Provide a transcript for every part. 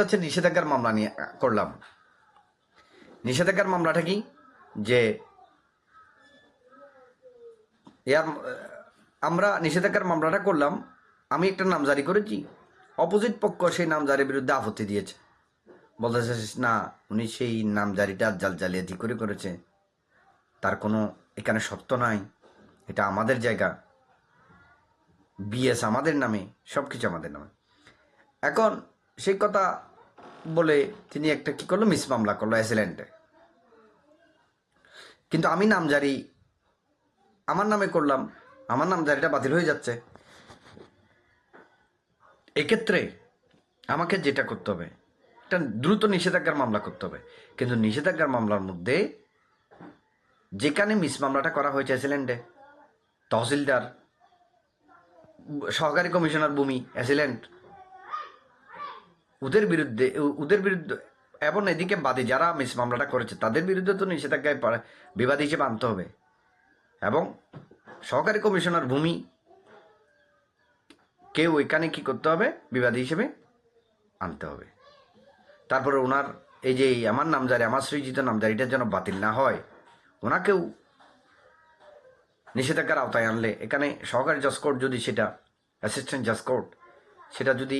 হচ্ছে নিষেধাজ্ঞার মামলা নিয়ে করলাম। নিষেধাজ্ঞার মামলাটা কি যে আমরা নিষেধাজ্ঞার মামলাটা করলাম, আমি একটা নামজারি করেছি, অপোজিট পক্ষ সেই নামজারির বিরুদ্ধে আপত্তি দিয়েছে, বলতেছে না উনি সেই নামজারিটা জাল জালিয়াতি করে করেছে, তার কোনো এখানে সত্য নাই, এটা আমাদের জায়গা, বিএস আমাদের নামে, সব কিছু আমাদের নামে। এখন সেই কথা বলে তিনি একটা কি করলো, মিস মামলা করলো অ্যাসিলেন্টে। কিন্তু আমি নামজারি আমার নামে করলাম, আমার নামজারিটা বাতিল হয়ে যাচ্ছে। এক্ষেত্রে আমাকে যেটা করতে হবে, একটা দ্রুত নিষেধাজ্ঞার মামলা করতে হবে। কিন্তু নিষেধাজ্ঞার মামলার মধ্যে যেখানে মিস মামলাটা করা হয়েছে অ্যাসিলেন্টে, তহসিলদার, সহকারী কমিশনার ভূমি, অ্যাসিলেন্ট, ওদের বিরুদ্ধে এবং এদিকে বাদী যারা মিস মামলাটা করেছে তাদের বিরুদ্ধে তো নিষেধাজ্ঞায় বিবাদী হিসেবে আনতে হবে। এবং সহকারী কমিশনার ভূমি কেউ ওইখানে কি করতে হবে, বিবাদী হিসেবে আনতে হবে। তারপরে ওনার এই যে আমার নামজারি, আমার সৃজিত নামজারিটার যেন বাতিল না হয়, ওনাকেও নিষেধাজ্ঞার আওতায় আনলে, এখানে সহকারী জজ কোর্ট যদি সেটা, অ্যাসিস্ট্যান্ট জজ কোর্ট সেটা যদি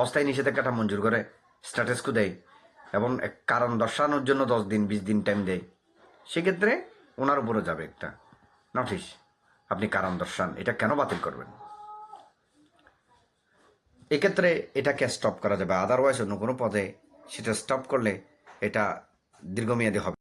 অস্থায়ী নিষেধাজ্ঞাটা মঞ্জুর করে, স্ট্যাটাসকো দেয় এবং কারণ দর্শানোর জন্য 10 দিন 20 দিন টাইম দেয়, সেক্ষেত্রে ওনার উপরে যাবে একটা নোটিশ, আপনি কারণ দর্শান, এটা কেন বাতিল করবেন। এক্ষেত্রে এটাকে স্টপ করা যাবে, আদারওয়াইজ অন্য কোনো পদে সেটা স্টপ করলে এটা দীর্ঘমেয়াদী হবে।